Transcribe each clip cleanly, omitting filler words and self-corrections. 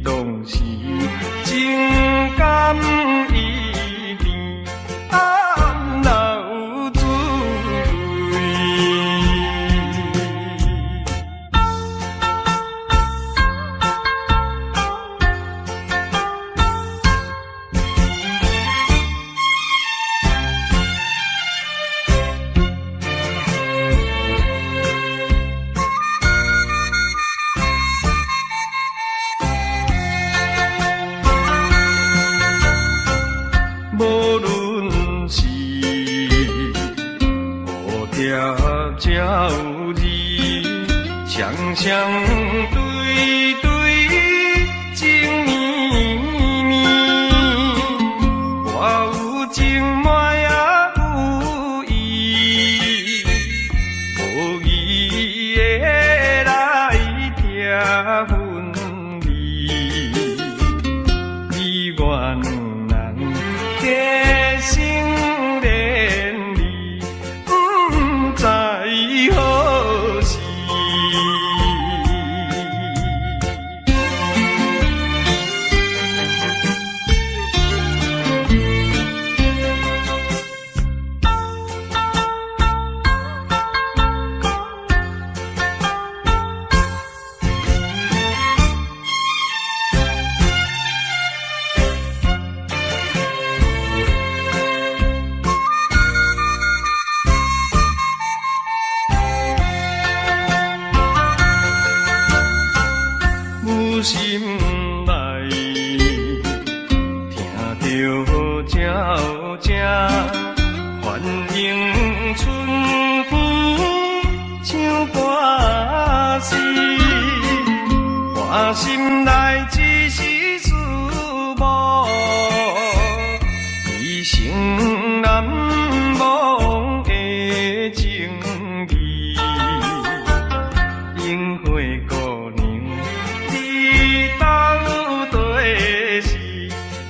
当时情感依恋，暗流珠泪。无论是蝴蝶才有字，双双对对情绵绵。我有情爱也有意，无意的来听分离，你我两人。加心连理，不知何时。心内听着鸟声，欢迎春天唱歌诗，我心内只是思慕，一生难忘的情义，樱花姑娘。到底是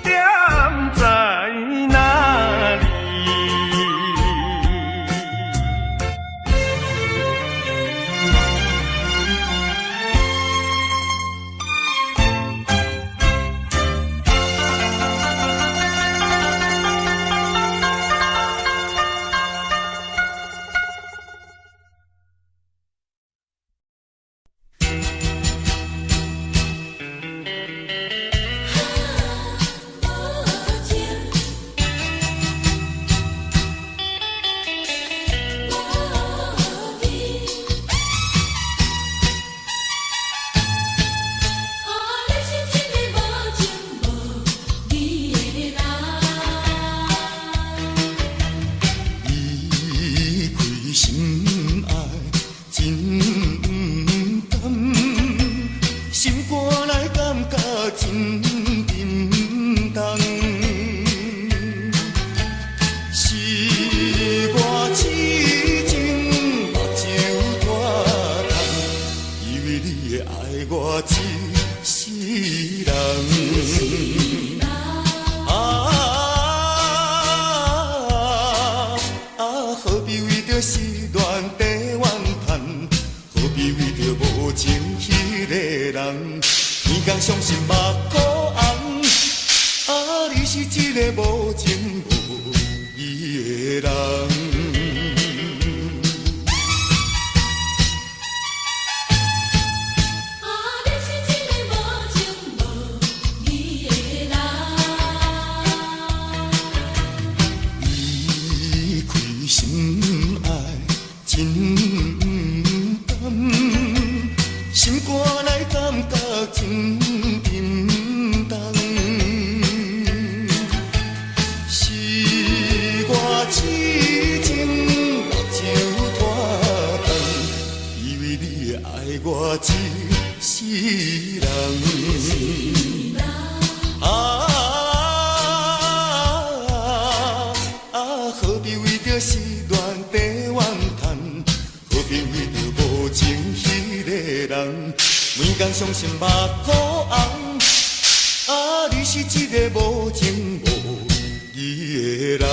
点在哪里？伤心目眶红，你是一个无情无义的人。离开心爱真甘，心肝内感觉真。我一世人，何必为着失恋地怨叹？何必为着无情迄个人？每天伤心目眶红，你是一个无情无义的人。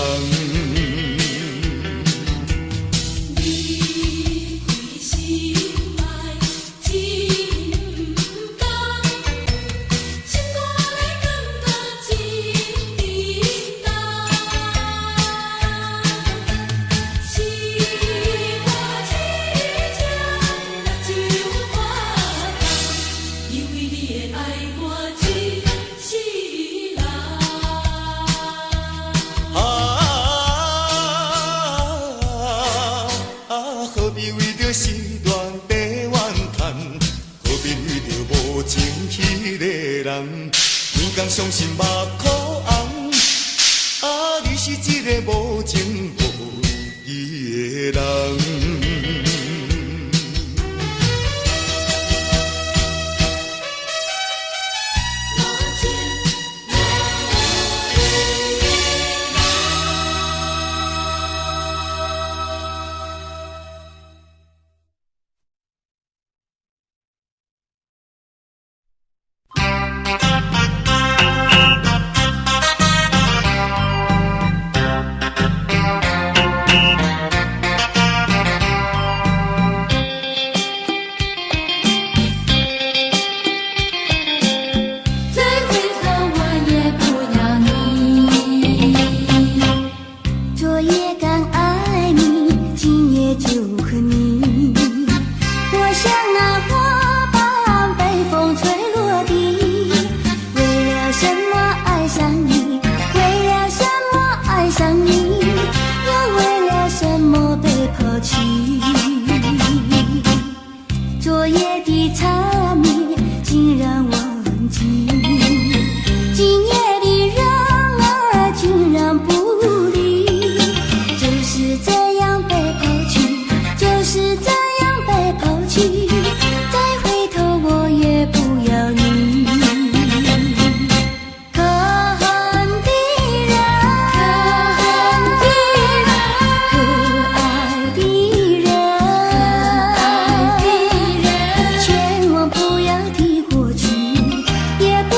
心为你的爱我一世人。何必为着时段地怨叹？何必为着无情迄个人？每天伤心目眶红。你是一个无情无义的人。不要提过去，也不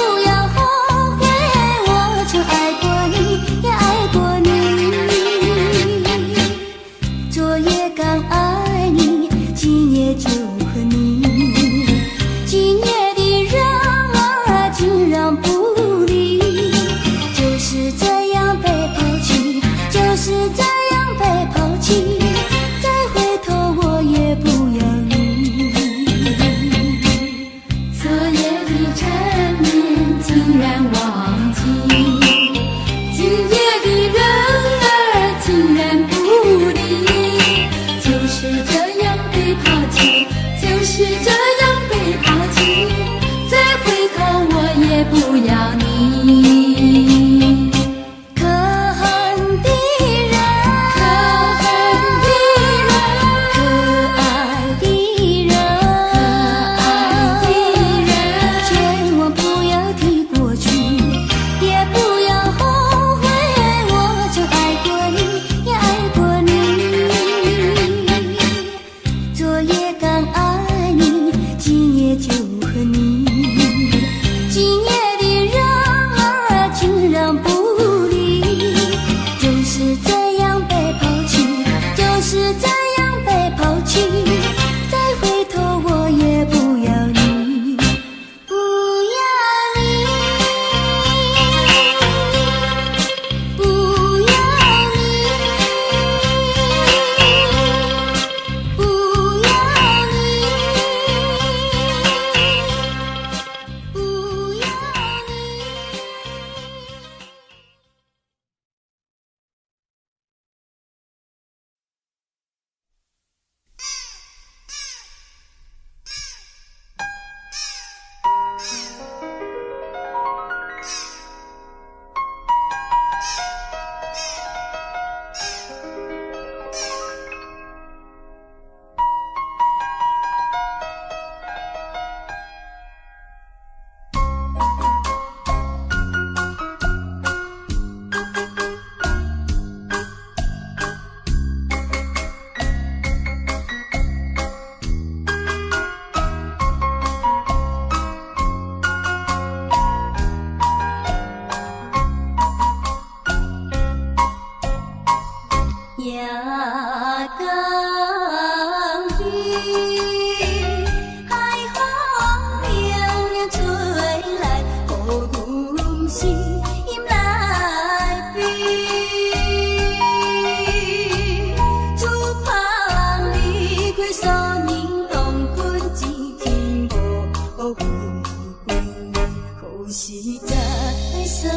有时才相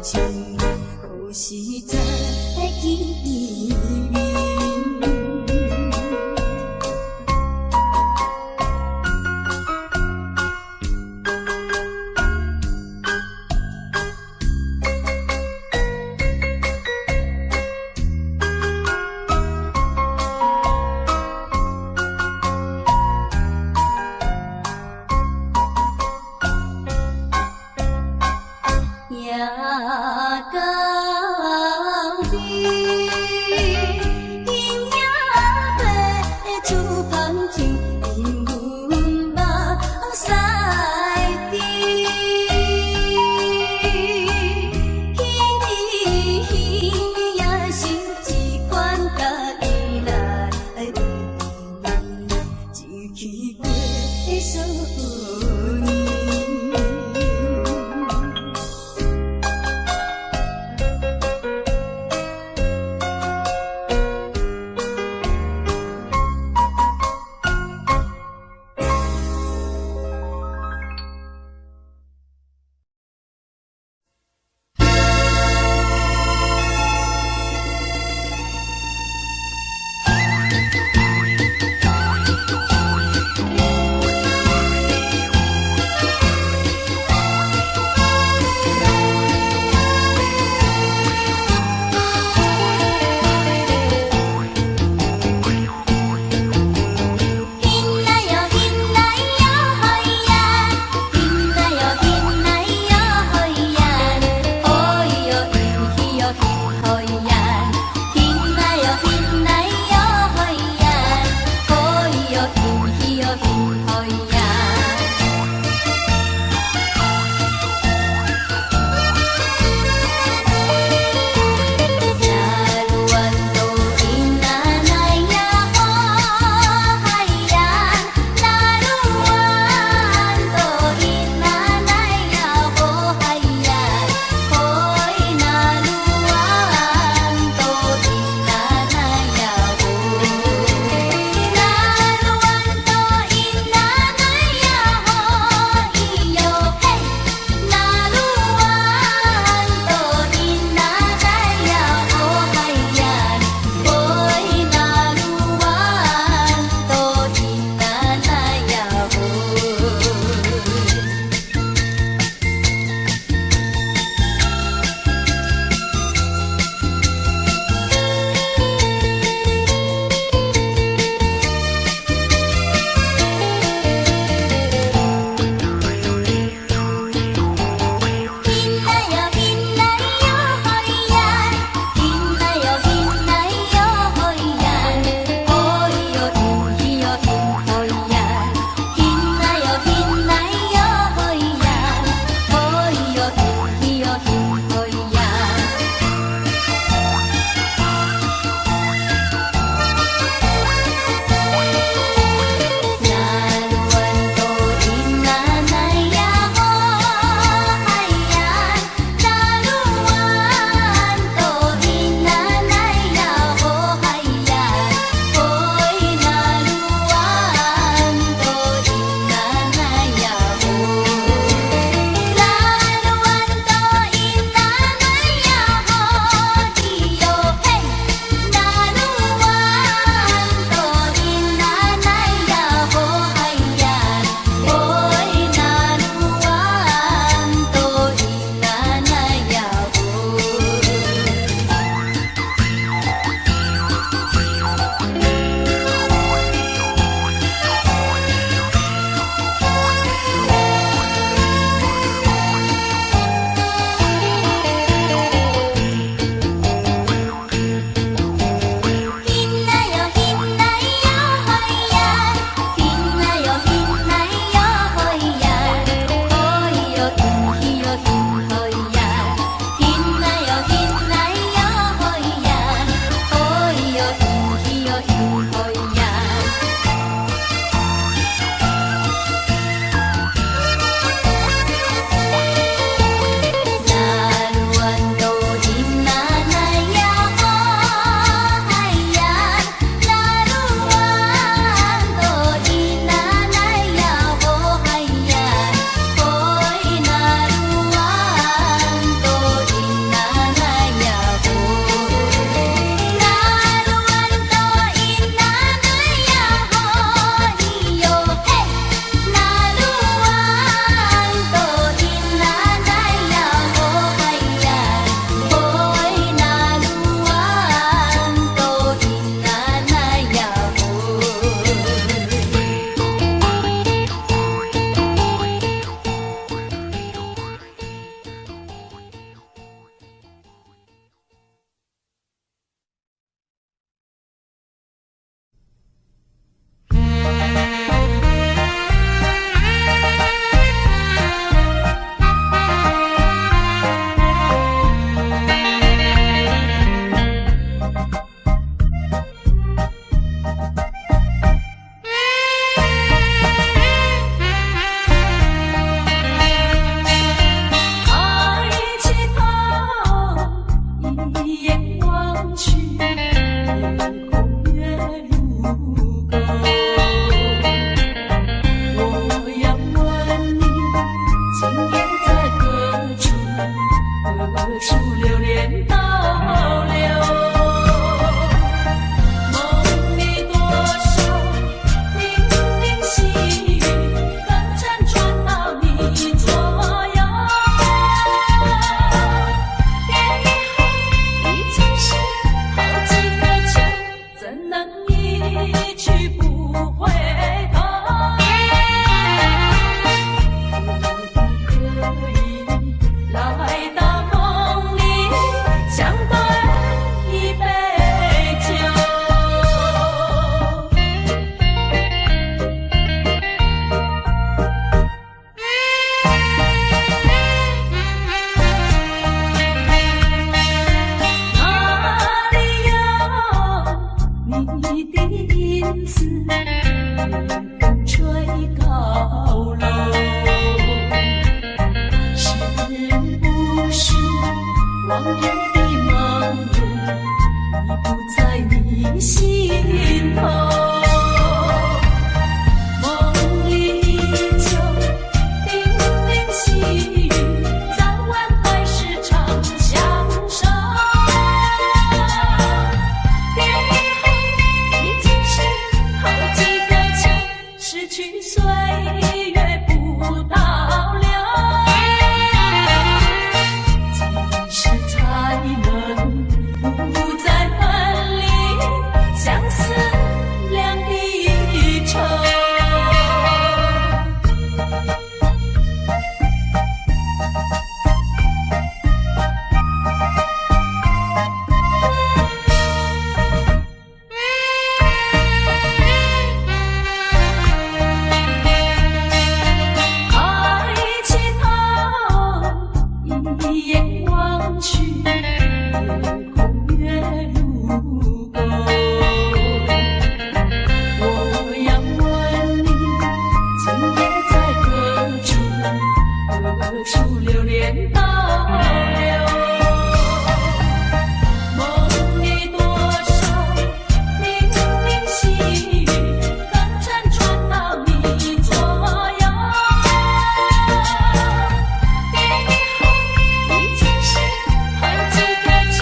见。一眼望去，夜空月如钩。我要问你，今夜在何处？何处流连倒流？梦里多少零零细语，刚才传到你左右。别以后已经是好几个秋，怎能一去不回头？可以来到梦里，相对一杯酒。哪里有你的影子？夜风吹高楼。是不是往日的梦路已不在你心头？梦里依旧零零细语，早晚还是常相守。别以后已经是好几个秋，失去岁月不倒流。几时才能不再分离，相思两地愁？抬起头，一眼望去，夜空月如钩。我要问你，今夜在何处？何处流连倒流？梦里多少零零细语，刚才传到你左右。别以后已经是好几个秋，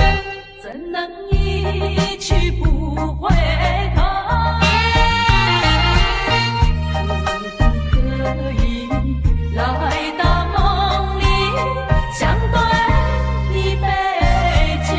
怎能一去不回头？可以来到梦里，相对一杯酒。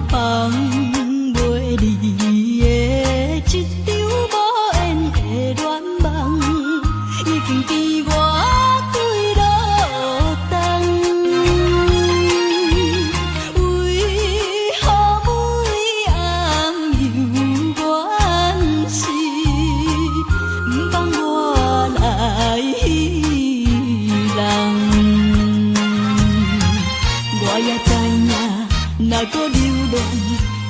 放袂离的一场无缘的恋梦，已经甜我几落冬。为何每暗犹原是不放我来戏人？我也知影，若搁流浪，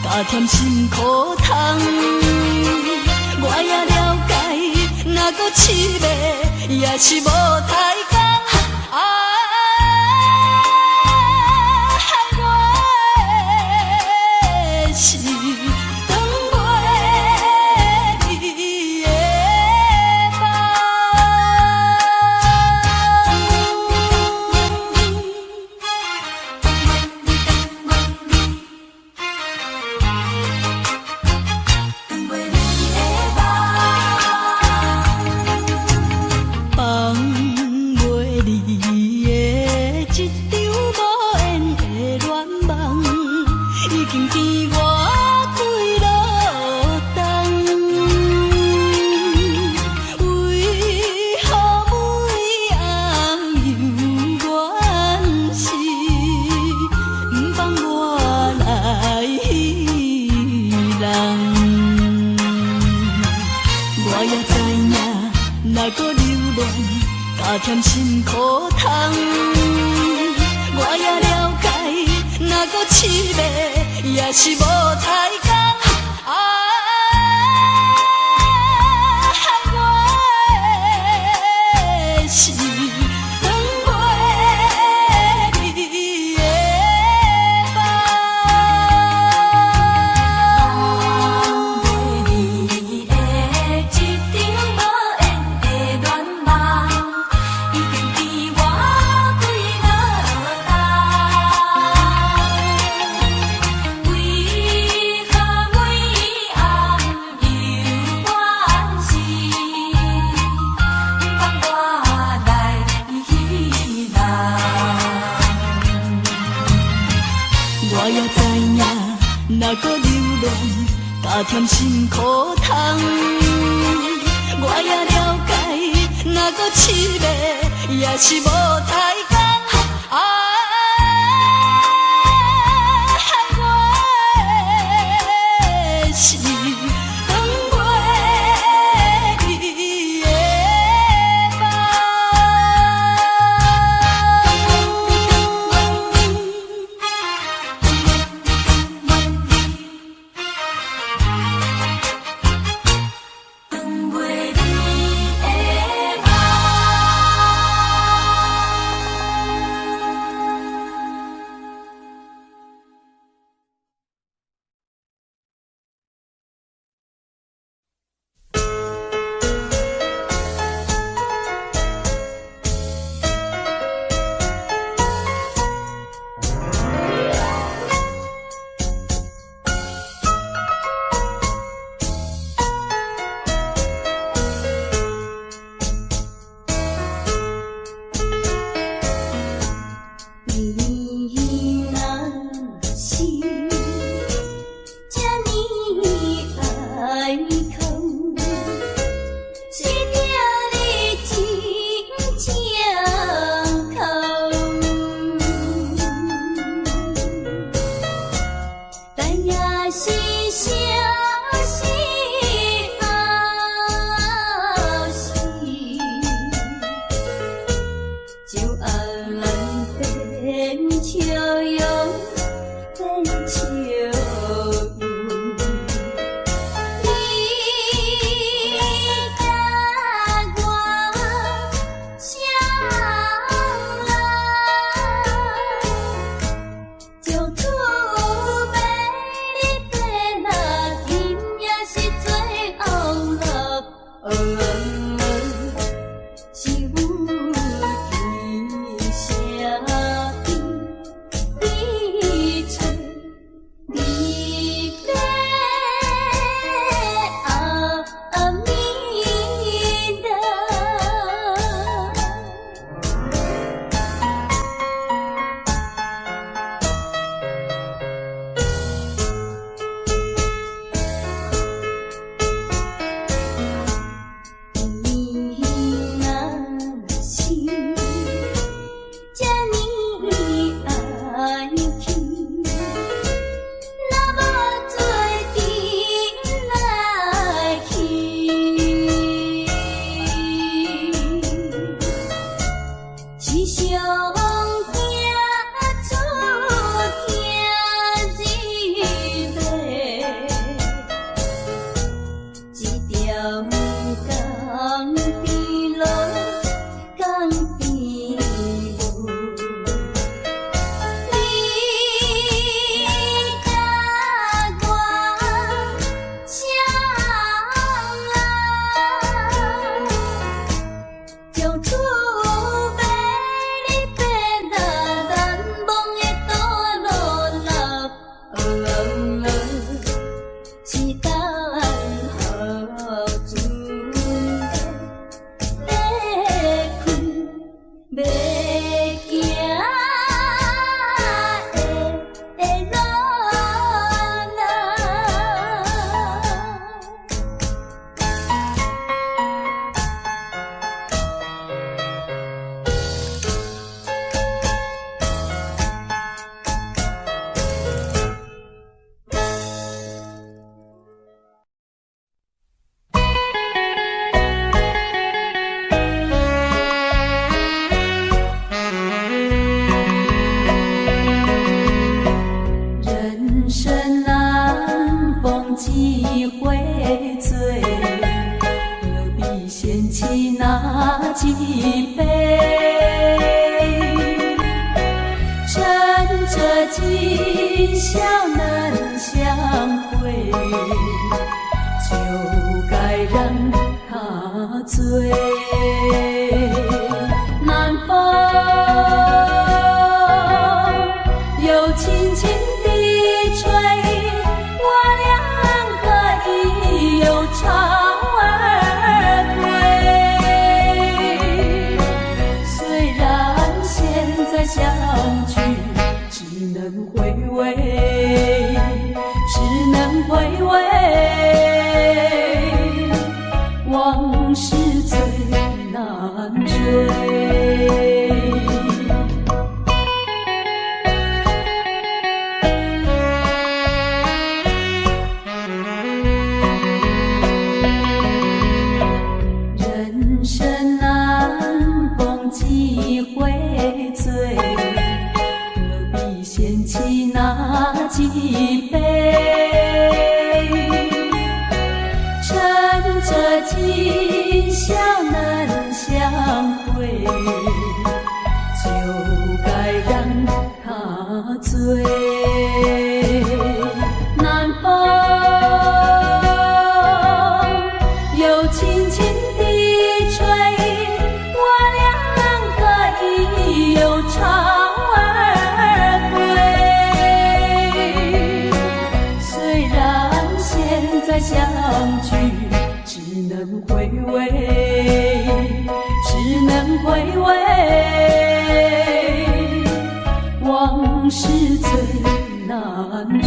加添心苦痛。我也了解，若搁痴迷，也是无太工。害我的是当袂离的放袂离加添辛苦痛。我也了解，若搁凄迷，也是无彩工。害我的是长袂离的梦，长袂离的一场无缘的恋梦，已经逼我归落冬。为何每暗又怨是，放我来去人？我也知影，若搁流浪，加添辛苦痛。我也了解，若搁凄迷，也是无彩工。害我的是长袂离的长袂离的梦。你若是这呢爱空，是着你真正空。但也是啥是好事，就按变笑容，变笑容。你甲我相爱，从厝尾你跟若紧，也是最后乐。是有天啥今宵能相会，就该让它醉。南风又轻轻地吹，我俩可以又唱儿归。虽然现在相聚只能回味，只能回味，往事最难追。人生难逢几回醉，何必嫌弃那几杯？趁着今宵能相会，就该让它醉。南风又轻轻地吹，我俩可以又唱儿归。虽然现在相聚只能回味，只能回味，往事最难追。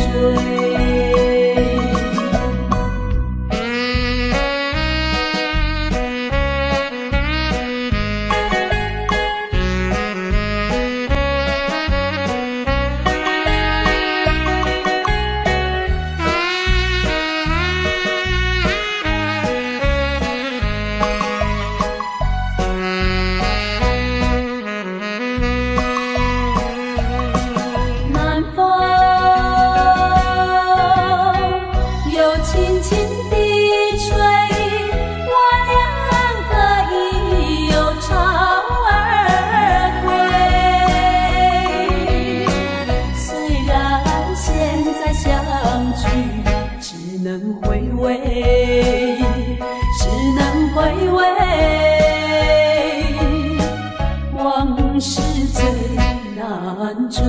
南风又轻轻地吹，我俩可以又唱儿归。虽然现在相聚只能回味，只能回味，往事最难追。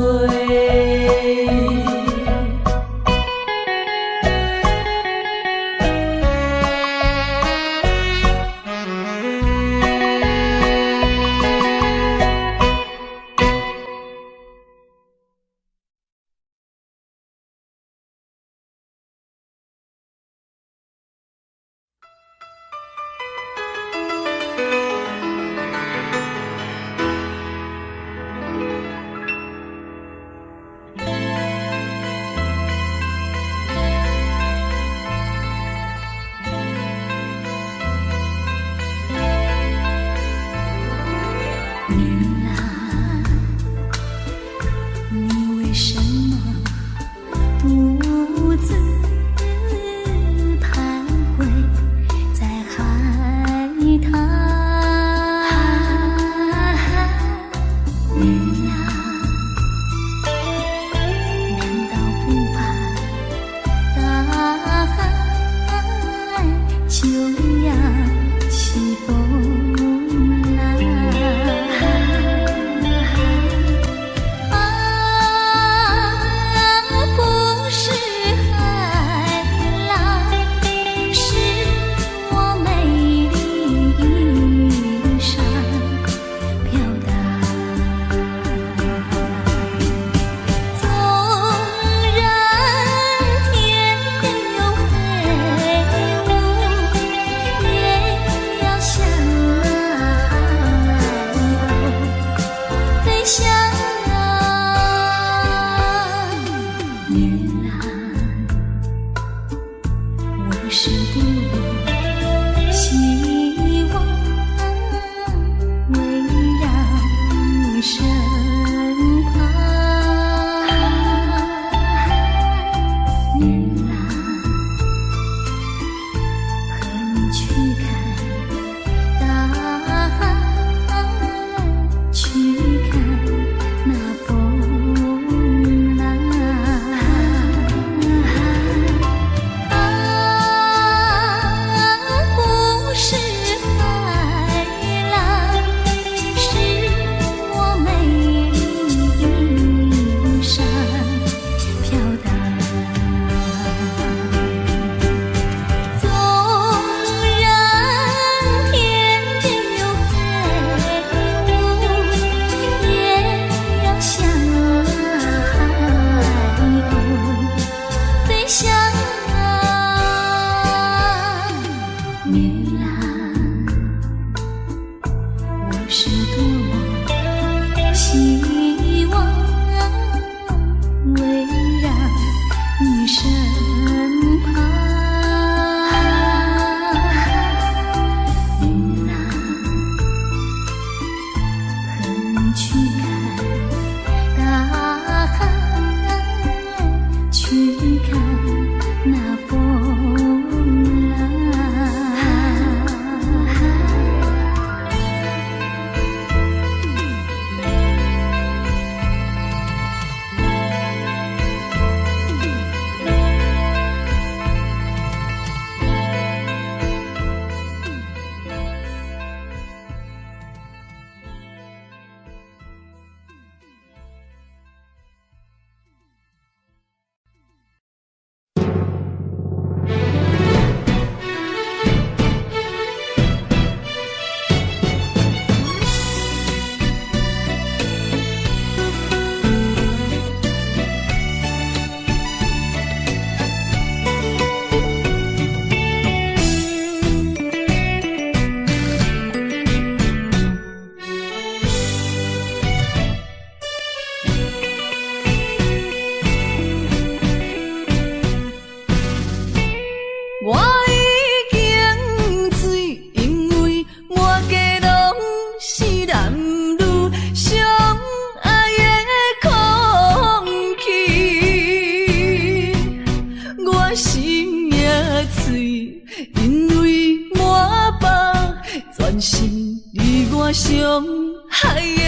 我伤害的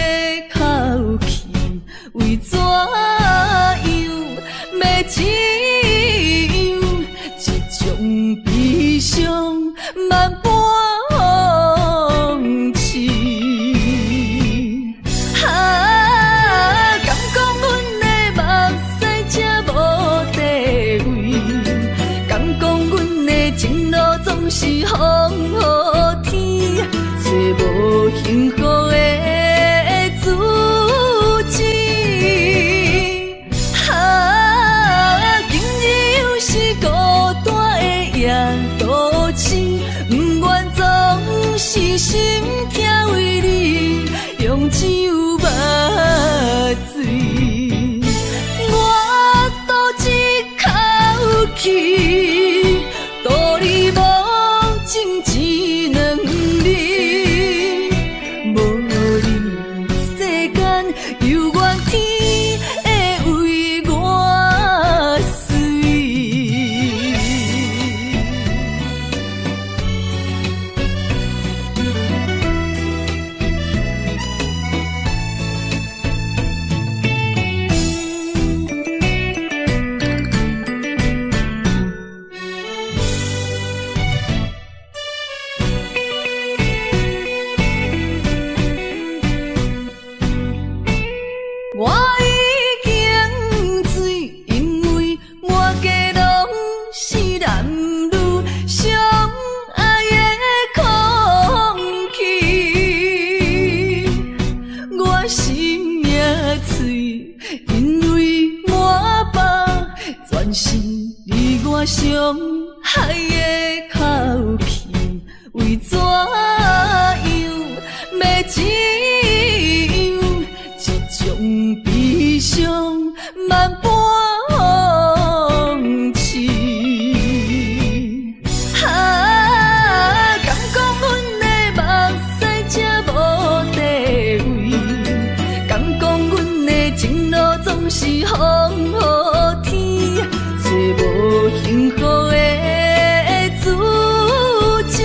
口气，为怎样要怎样？这种悲伤万般放弃。敢讲阮的目屎才无地位，敢讲阮的情路总是风雨天，找无幸福的自己。今日又是孤单的夜都市，不愿总是心痛为你用酒目水。我赌一口气，赌你无情一两日，无你世间犹原天会为我碎。我已经醉，因为满街拢是男女相爱的空气。我心也碎，因为满腹全是你我伤害的口气，为怎样要怎样？这种悲伤万般放弃。敢讲阮的目屎才无地位，敢讲阮的情路总是风雨天，找无幸福的自己。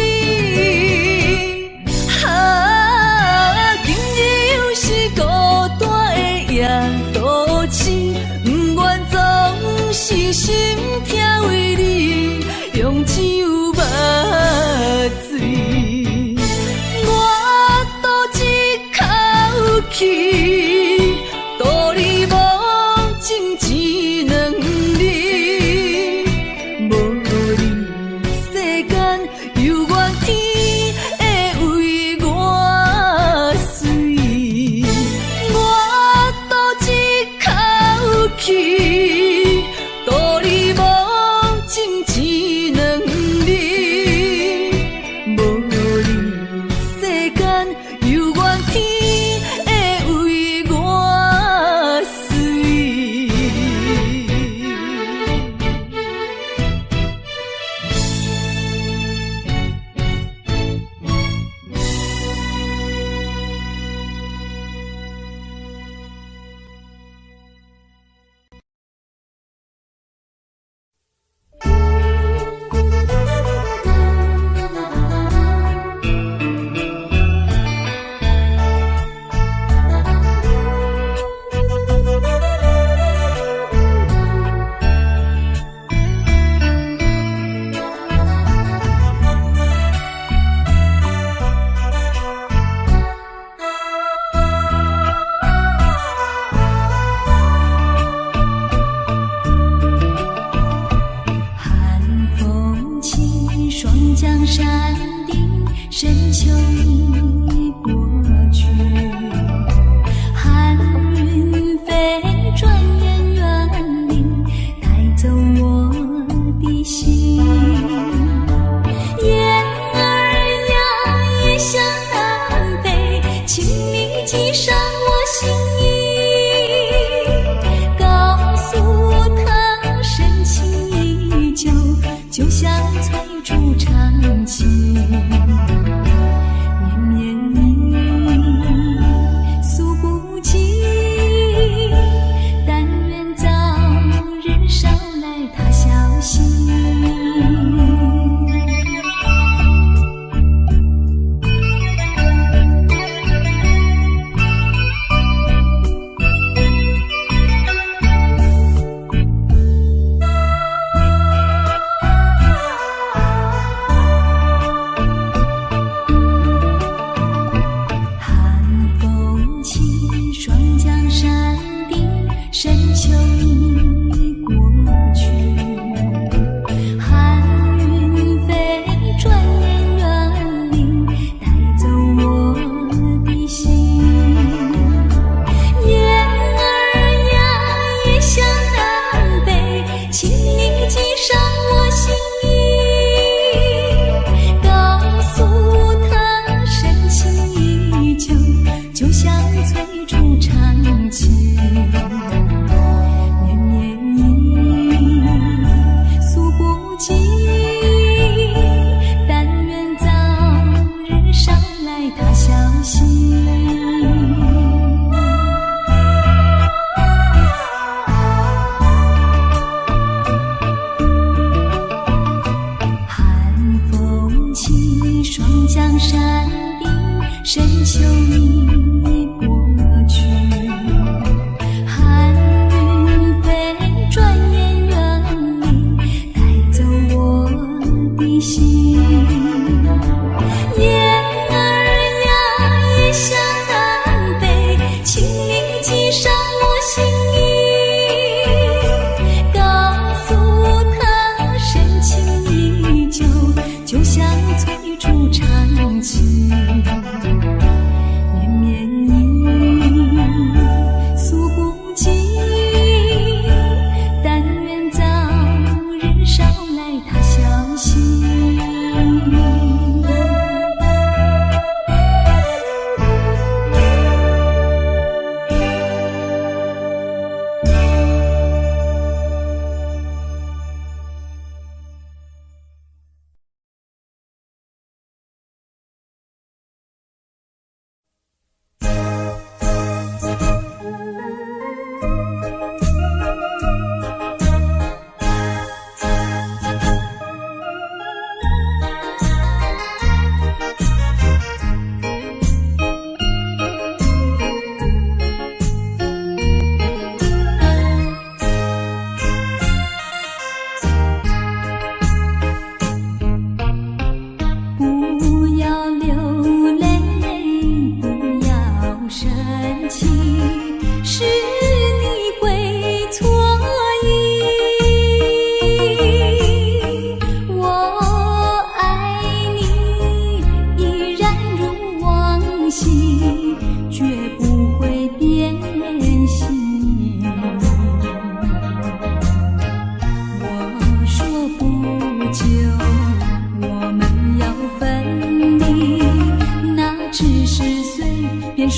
今日又是孤单的夜都市，不愿总是心痛为你用酒目水。我赌一口气，赌你无情一两日，无你世间犹原天会为我碎。我赌一口气，赌你无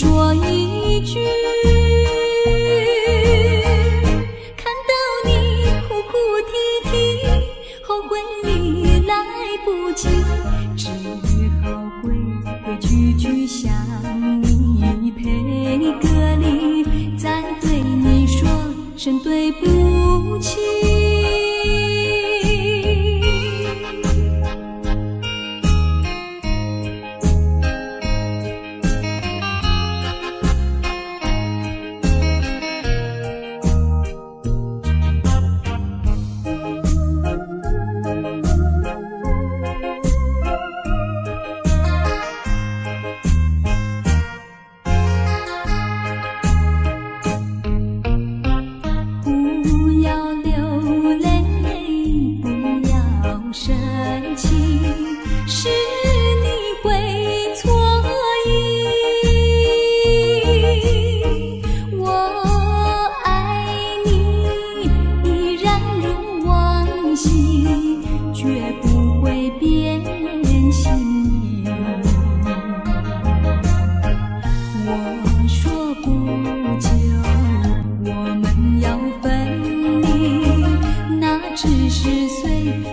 说一句，看到你哭哭啼啼，后悔已来不及，只好规规矩矩向你赔个礼，再对你说声对不起。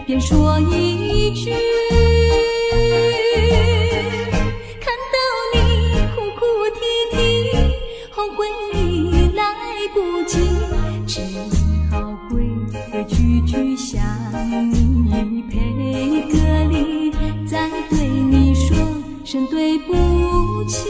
便说一句，看到你哭哭啼啼，后悔已来不及，只好规规矩矩向你赔个礼，再对你说声对不起。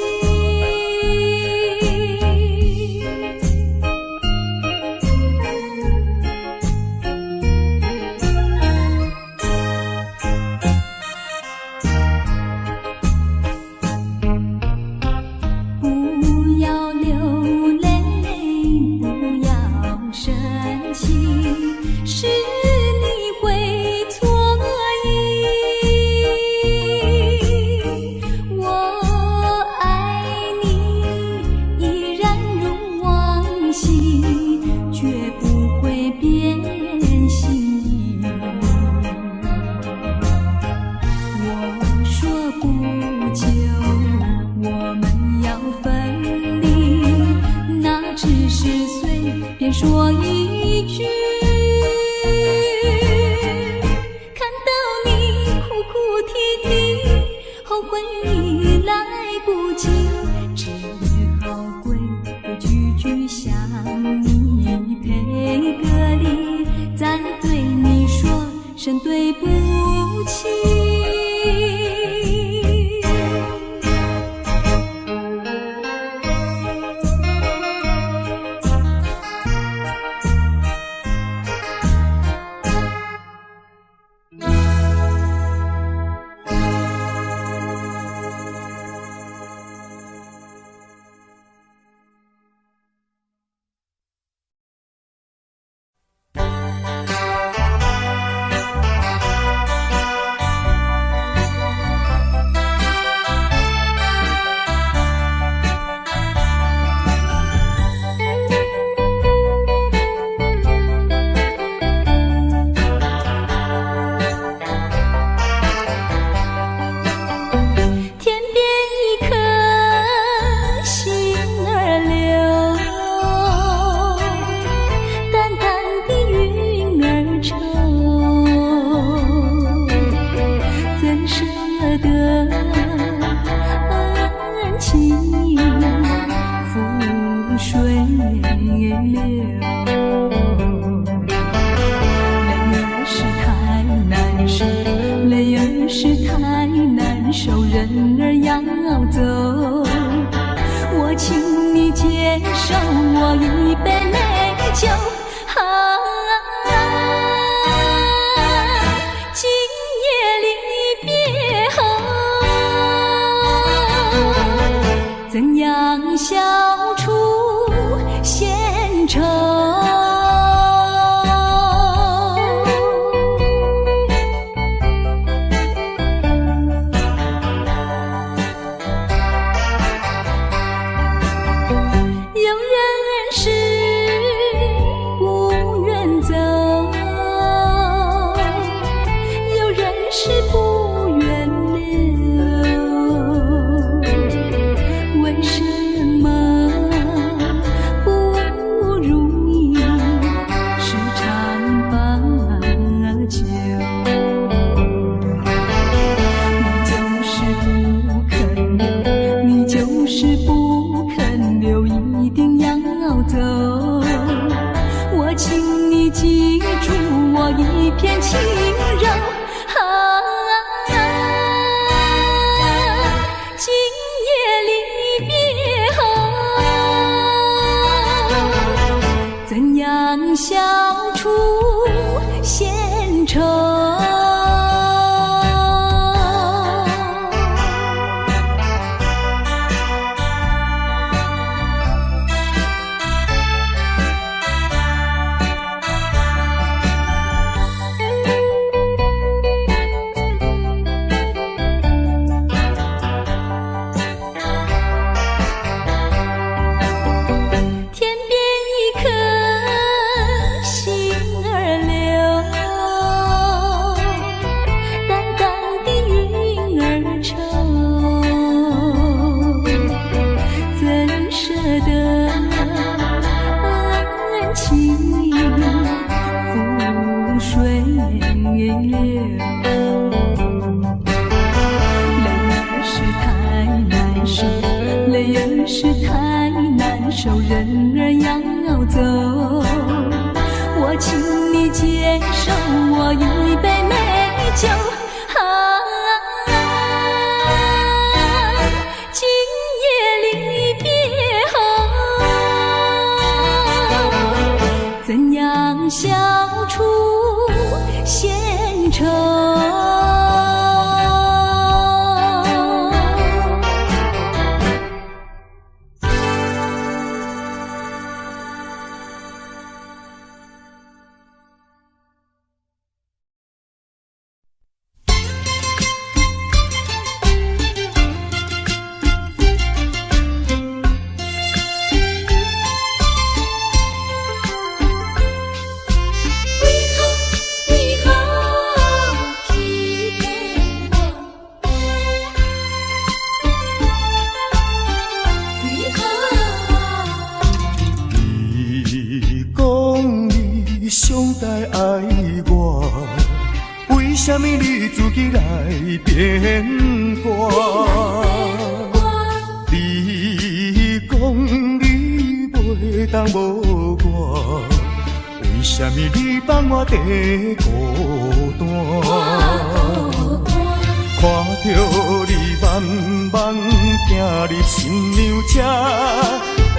便说一句，看到你哭哭啼啼，后悔已来不及，只好规规矩矩向你赔个礼，再对你说声对不起。人儿要走，我请你接受我一杯美酒。今夜离别后，怎样消除闲愁？为什请你记住我一片轻柔。今夜离别后，怎样消除闲愁？人儿要走，我请你接受我一杯美酒。今夜离别后，怎样消除闲愁？为什么你自己来变卦？你讲你袂当无我，为什么你放我地孤单？看着你慢慢行入新娘车，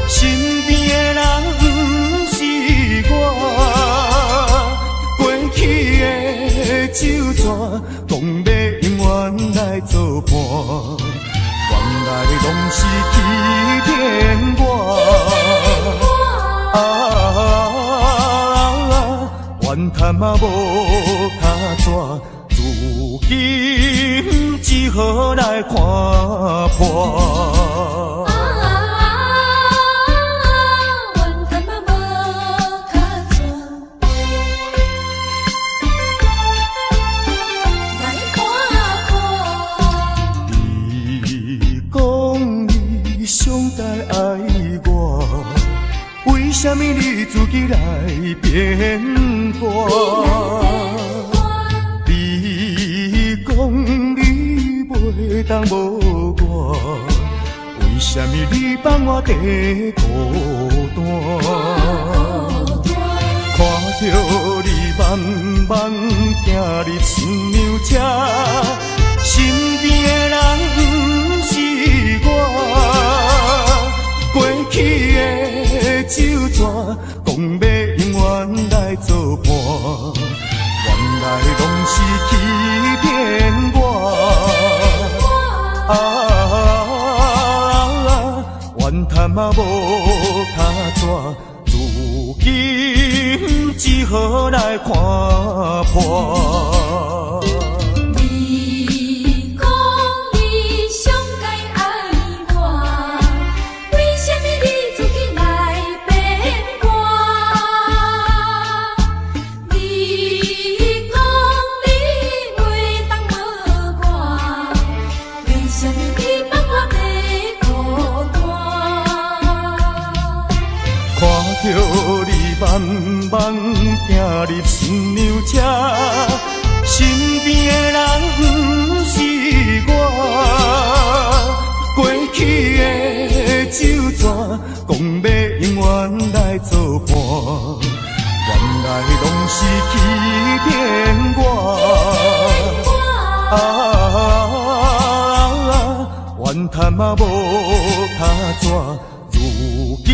身边的人不是我，过去的酒泉，讲要永远来作伴，原来拢是欺骗我。怨叹嘛无卡纸，如今只好来看破。为什么你自己来变卦？你讲你袂当无我，为什么你放我地孤单？看着你慢慢行入新娘车，身边的人不是我，过去的酒泉，讲要永远来作伴，原来拢是欺骗我。怨叹嘛无卡纸，如今只好来看破。看着你慢慢行入新娘车，身边的人不是我，过去的酒泉，讲要永远来作伴，爱拢是欺骗我，怨叹嘛无他怎，如今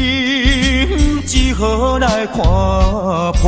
只好来看破。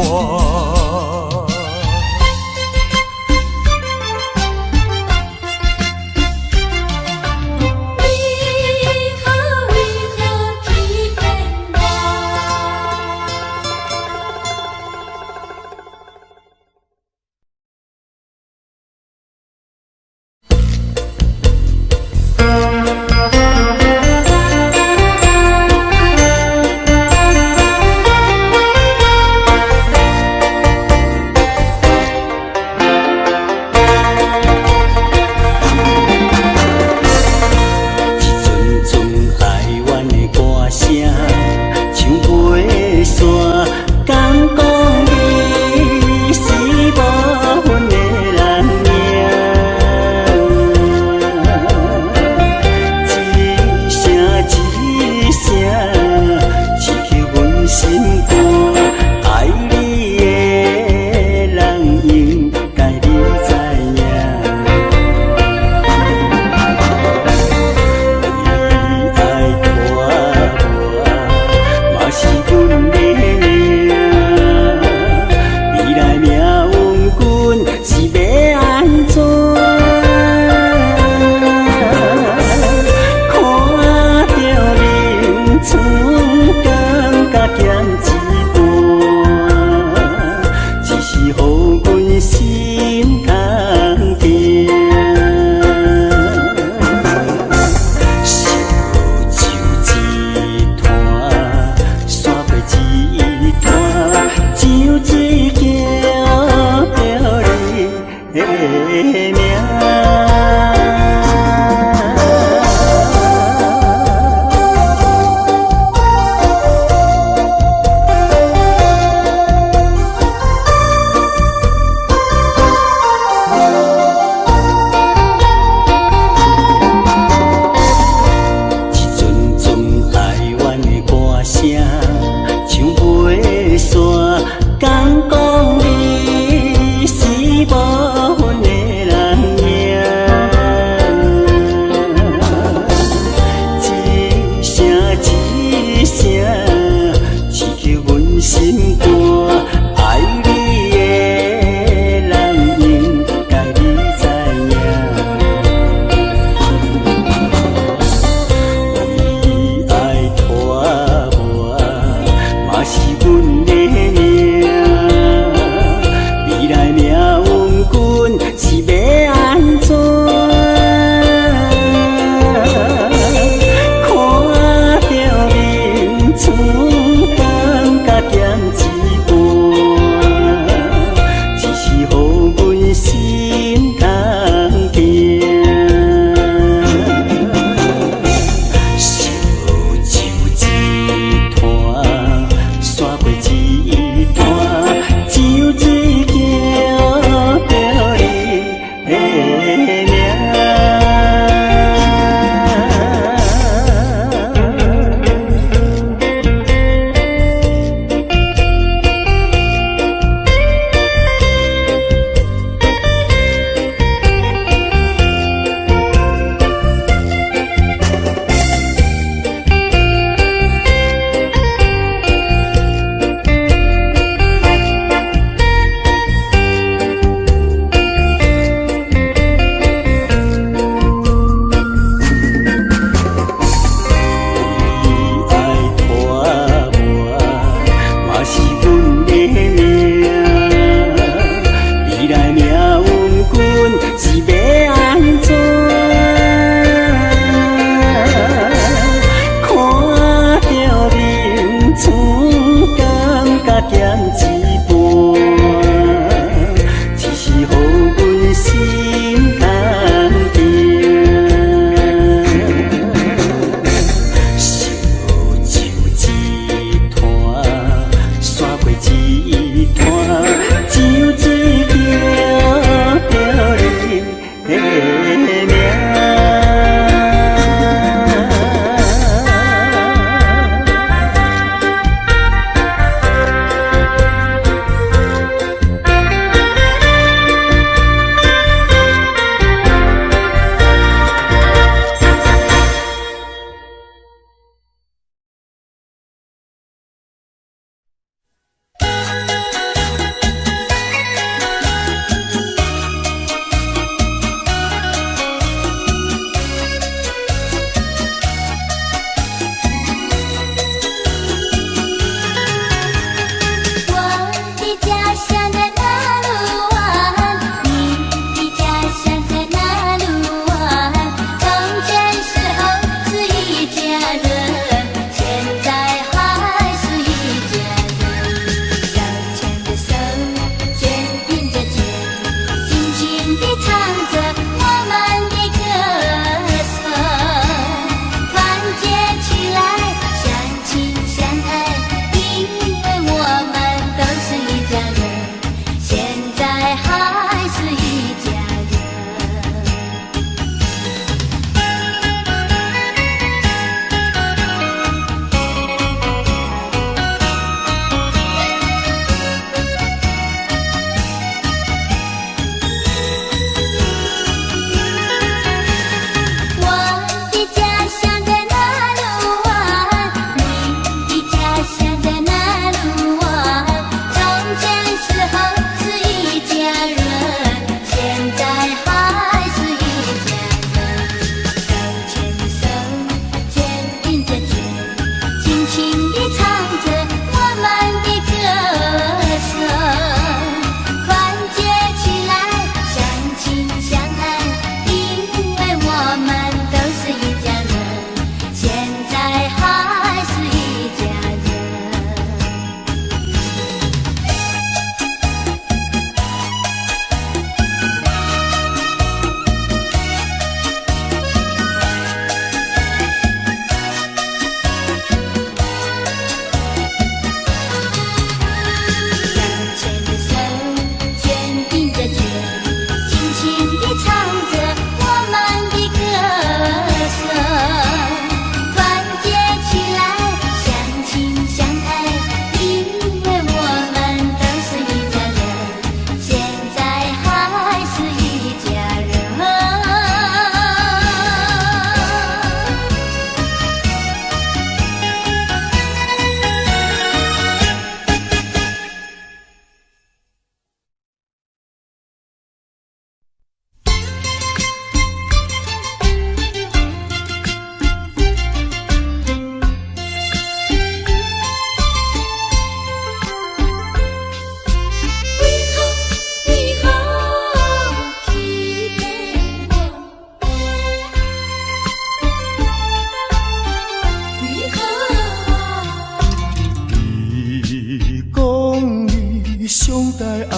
上该爱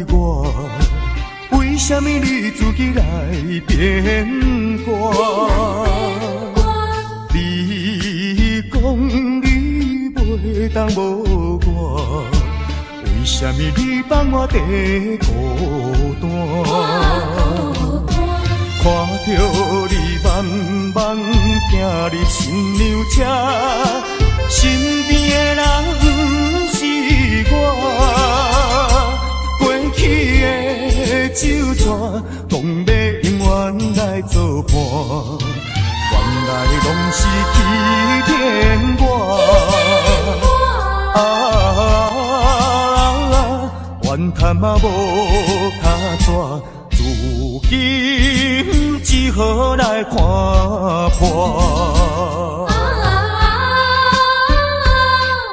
我？为什么你自己来变卦？你讲你袂当无我，为什么你放我在孤单？看着你慢慢行入新娘车，身边的人不是我，过去的酒泉，讲要永远来作伴，原来拢是欺骗我。怨叹嘛无卡纸。如今只好来看破。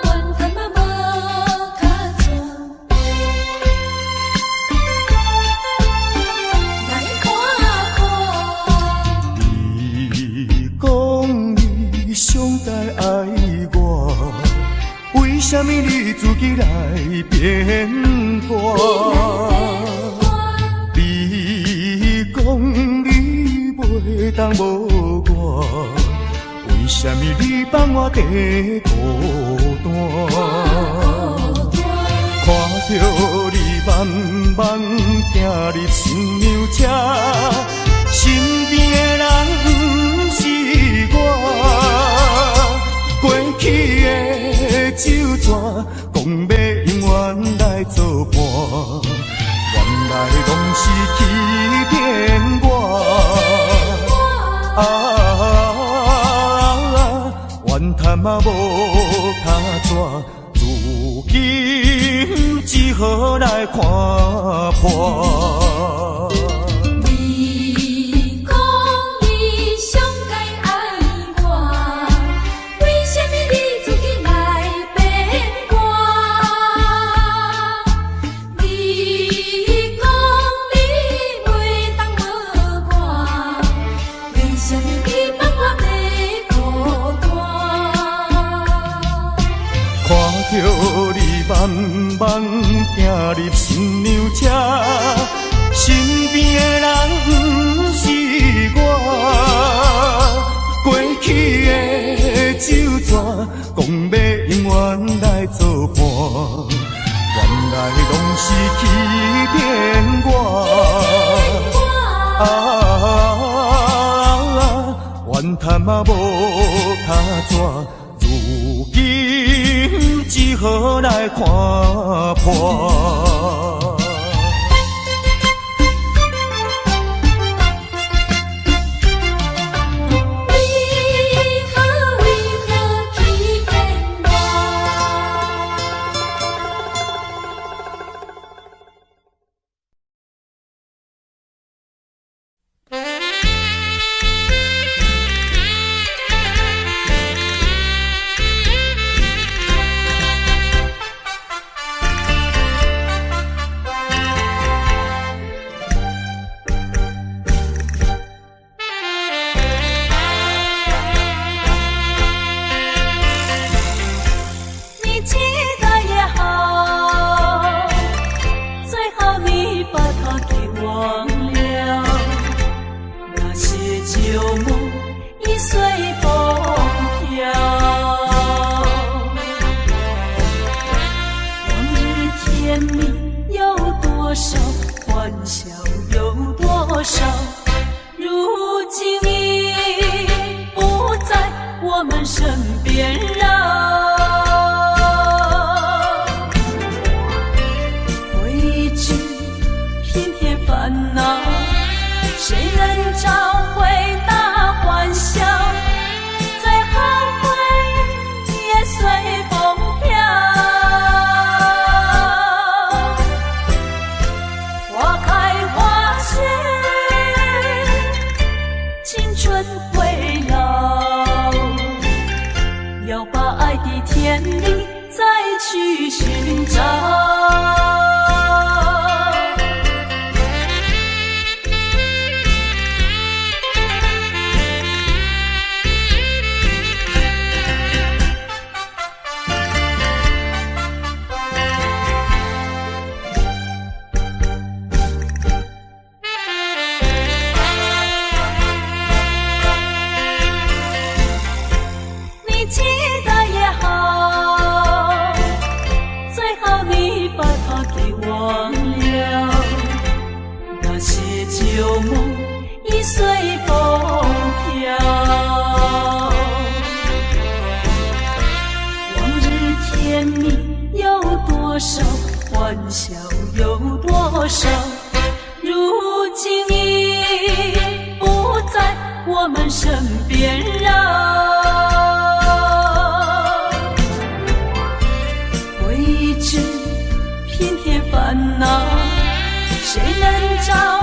怨叹嘛无卡纸，来看看。你讲你上该爱我，为什么你自己来变卦？袂当无我，为什么你放我在孤单？看着你慢慢行入新娘车，身边的人不是我，过去的酒泉，讲要永远来作伴，原来拢是欺骗我。怨叹嘛无卡纸，如今只好来看破。你讲你上该爱我，为什么你自己来变卦？你讲你袂当无我，为什么你放我在孤单？看着你慢慢行入新娘车，身边的人不是我，过去的酒泉，讲要永远来作伴，原来拢是欺骗我。怨叹嘛无卡纸，如今只好来看破。给忘了，那些旧梦已随风飘。往日甜蜜有多少，欢笑有多少，如今已不在我们身边了。未知偏偏烦恼，谁能找